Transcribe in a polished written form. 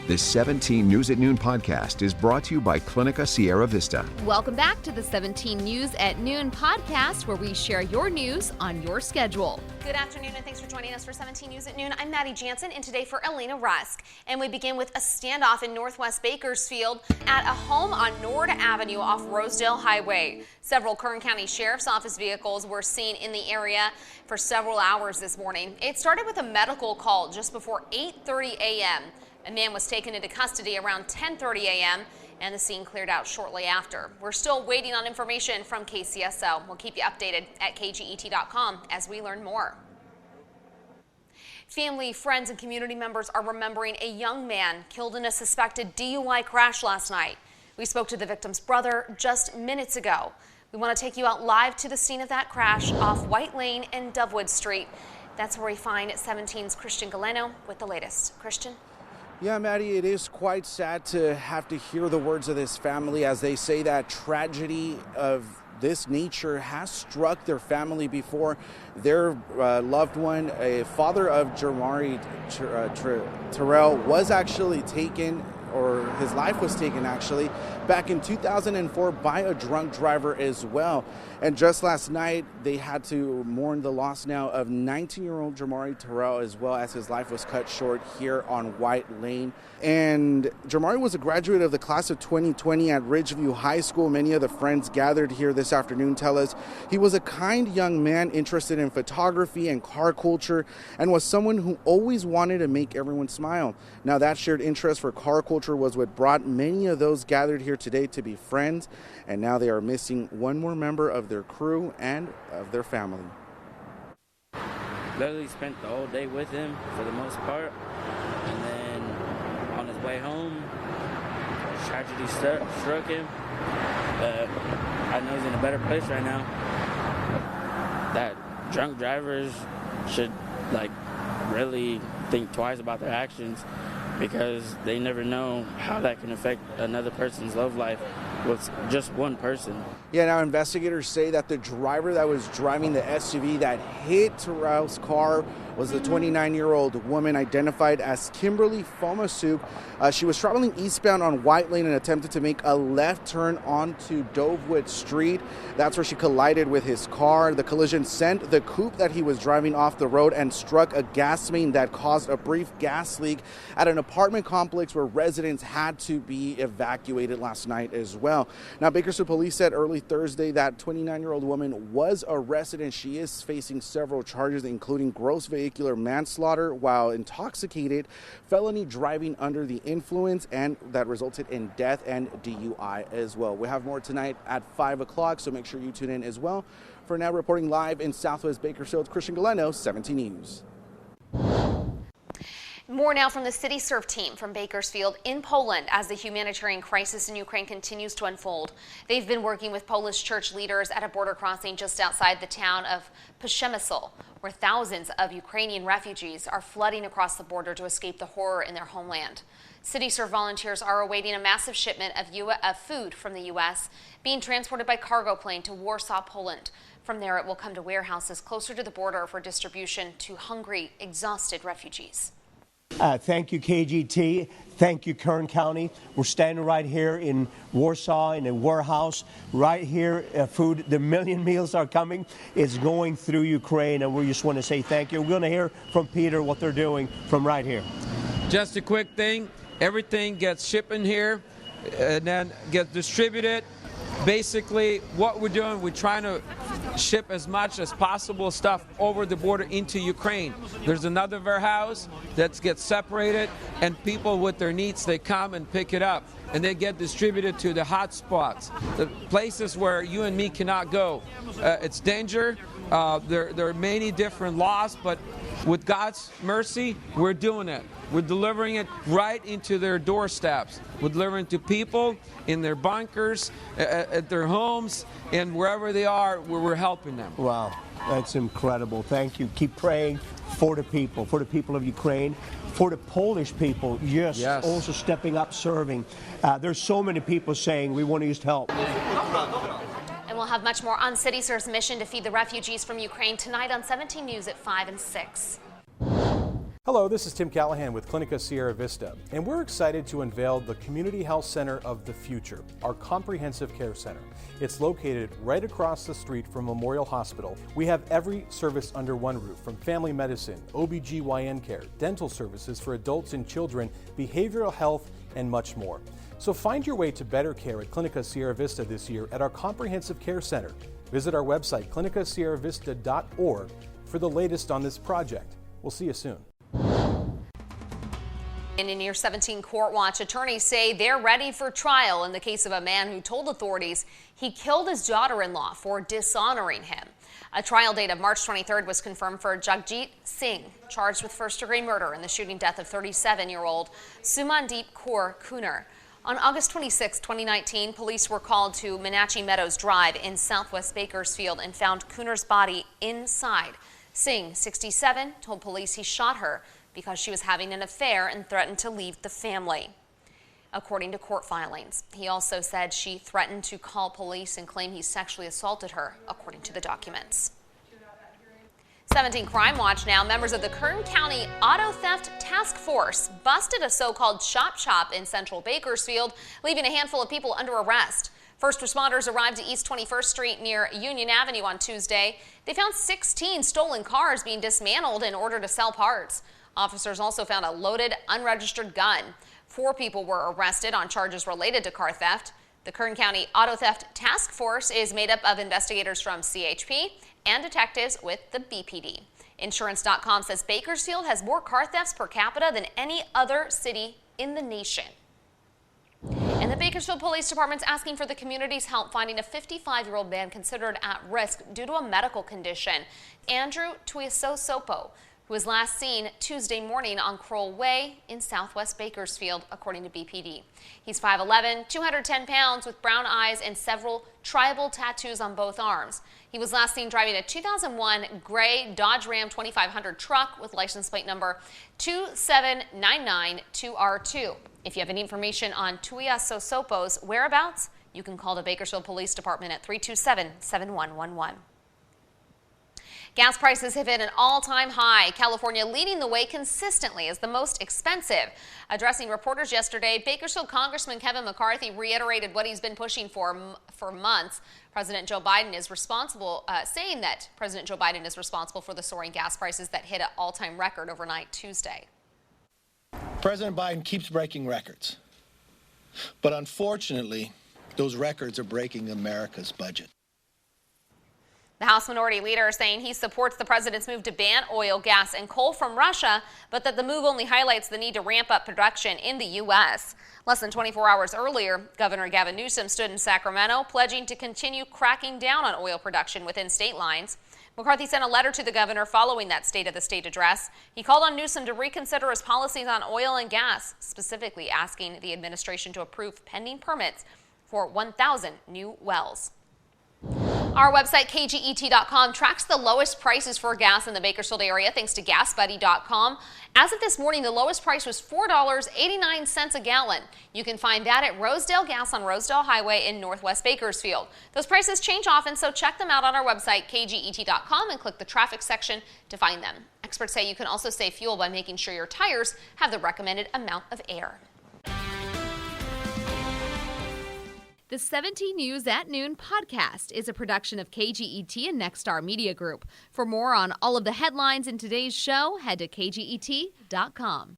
This 17 News at Noon podcast is brought to you by Clinica Sierra Vista. Welcome back to the 17 News at Noon podcast, where we share your news on your schedule. Good afternoon, and thanks for joining us for 17 News at Noon. I'm Maddie Jansen, and today for Elena Rusk. And we begin with a standoff in Northwest Bakersfield at a home on Nord Avenue off Rosedale Highway. Several Kern County Sheriff's Office vehicles were seen in the area for several hours this morning. It started with a medical call just before 8:30 a.m. A man was taken into custody around 10:30 a.m. and the scene cleared out shortly after. We're still waiting on information from KCSO. We'll keep you updated at kget.com as we learn more. Family, friends, and community members are remembering a young man killed in a suspected DUI crash last night. We spoke to the victim's brother just minutes ago. We want to take you out live to the scene of that crash off White Lane and Dovewood Street. That's where we find 17's Christian Galeno with the latest. Christian? Yeah, Maddie, it is quite sad to have to hear the words of this family as they say that tragedy of this nature has struck their family before. Their loved one, a father of Jamari Terrell, was actually taken, or his life was taken actually, back in 2004 by a drunk driver as well. And just last night, they had to mourn the loss now of 19-year-old Jamari Terrell, as well as his life was cut short here on White Lane. And Jamari was a graduate of the class of 2020 at Ridgeview High School. Many of the friends gathered here this afternoon tell us he was a kind young man interested in photography and car culture, and was someone who always wanted to make everyone smile. Now, that shared interest for car culture was what brought many of those gathered here today to be friends, and now they are missing one more member of their crew and of their family. Literally spent the whole day with him for the most part, and then on his way home, tragedy struck him. I know he's in a better place right now. That drunk drivers should really think twice about their actions, because they never know how that can affect another person's love life with just one person. Yeah, now investigators say that the driver that was driving the SUV that hit Terrell's car was the 29-year-old woman identified as Kimberly Fomasuk. She was traveling eastbound on White Lane and attempted to make a left turn onto Dovewood Street. That's where she collided with his car. The collision sent the coupe that he was driving off the road and struck a gas main that caused a brief gas leak at an apartment complex where residents had to be evacuated last night as well. Now, Bakersfield police said early Thursday that 29-year-old woman was arrested, and she is facing several charges, including gross vehicular manslaughter while intoxicated, felony driving under the influence, and that resulted in death, and DUI as well. We'll have more tonight at 5 o'clock, so make sure you tune in as well. For now, reporting live in Southwest Bakersfield, Christian Galeno, 17 News. More now from the City Serve team from Bakersfield in Poland as the humanitarian crisis in Ukraine continues to unfold. They've been working with Polish church leaders at a border crossing just outside the town of Przemysl, where thousands of Ukrainian refugees are flooding across the border to escape the horror in their homeland. City Serve volunteers are awaiting a massive shipment of food from the U.S. being transported by cargo plane to Warsaw, Poland. From there, it will come to warehouses closer to the border for distribution to hungry, exhausted refugees. Thank you, KGT. Thank you, Kern County. We're standing right here in Warsaw in a warehouse. Right here, food, the million meals are coming. It's going through Ukraine, and we just want to say thank you. We're going to hear from Peter what they're doing from right here. Just a quick thing. Everything gets shipped in here and then gets distributed. Basically, what we're doing, we're trying to ship as much as possible stuff over the border into Ukraine. There's another warehouse that gets separated, and people with their needs, they come and pick it up, and they get distributed to the hot spots, the places where you and me cannot go. It's danger. There are many different laws, but with God's mercy, we're doing it. We're delivering it right into their doorsteps. We're delivering to people in their bunkers, at their homes, and wherever they are, where we're helping them. Wow, that's incredible. Thank you. Keep praying for the people of Ukraine, for the Polish people, yes. Also stepping up, serving. There's so many people saying we want to use help. And we'll have much more on City Serve's mission to feed the refugees from Ukraine tonight on 17 News at 5 and 6. Hello, this is Tim Callahan with Clinica Sierra Vista, and we're excited to unveil the Community Health Center of the Future, our comprehensive care center. It's located right across the street from Memorial Hospital. We have every service under one roof, from family medicine, OB/GYN care, dental services for adults and children, behavioral health, and much more. So find your way to better care at Clinica Sierra Vista this year at our comprehensive care center. Visit our website, clinicasierravista.org, for the latest on this project. We'll see you soon. And in your 17 Court Watch, attorneys say they're ready for trial in the case of a man who told authorities he killed his daughter-in-law for dishonoring him. A trial date of March 23rd was confirmed for Jagjit Singh, charged with first-degree murder in the shooting death of 37-year-old Sumandeep Kaur Kunar. On August 26, 2019, police were called to Menachie Meadows Drive in southwest Bakersfield and found Kunar's body inside. Singh, 67, told police he shot her because she was having an affair and threatened to leave the family. According to court filings, he also said she threatened to call police and claim he sexually assaulted her, according to the documents. 17 Crime Watch now. Members of the Kern County Auto Theft Task Force busted a so-called shop in central Bakersfield, leaving a handful of people under arrest. First responders arrived at East 21st Street near Union Avenue on Tuesday. They found 16 stolen cars being dismantled in order to sell parts. Officers also found a loaded, unregistered gun. 4 people were arrested on charges related to car theft. The Kern County Auto Theft Task Force is made up of investigators from CHP and detectives with the BPD. Insurance.com says Bakersfield has more car thefts per capita than any other city in the nation. And the Bakersfield Police Department's asking for the community's help finding a 55-year-old man considered at risk due to a medical condition. Andrew Tuiasosopo, who was last seen Tuesday morning on Kroll Way in southwest Bakersfield, according to BPD. He's 5'11", 210 pounds, with brown eyes and several tribal tattoos on both arms. He was last seen driving a 2001 gray Dodge Ram 2500 truck with license plate number 27992R2. If you have any information on Tuiasosopo's whereabouts, you can call the Bakersfield Police Department at 327-7111. Gas prices have hit an all-time high, California leading the way consistently as the most expensive. Addressing reporters yesterday, Bakersfield Congressman Kevin McCarthy reiterated what he's been pushing for months. President Joe Biden is saying that President Joe Biden is responsible for the soaring gas prices that hit an all-time record overnight Tuesday. President Biden keeps breaking records, but unfortunately, those records are breaking America's budget. The House Minority Leader is saying he supports the president's move to ban oil, gas, and coal from Russia, but that the move only highlights the need to ramp up production in the U.S. Less than 24 hours earlier, Governor Gavin Newsom stood in Sacramento, pledging to continue cracking down on oil production within state lines. McCarthy sent a letter to the governor following that State of the State address. He called on Newsom to reconsider his policies on oil and gas, specifically asking the administration to approve pending permits for 1,000 new wells. Our website, kget.com, tracks the lowest prices for gas in the Bakersfield area thanks to GasBuddy.com. As of this morning, the lowest price was $4.89 a gallon. You can find that at Rosedale Gas on Rosedale Highway in northwest Bakersfield. Those prices change often, so check them out on our website, kget.com, and click the traffic section to find them. Experts say you can also save fuel by making sure your tires have the recommended amount of air. The 17 News at Noon podcast is a production of KGET and Nexstar Media Group. For more on all of the headlines in today's show, head to kget.com.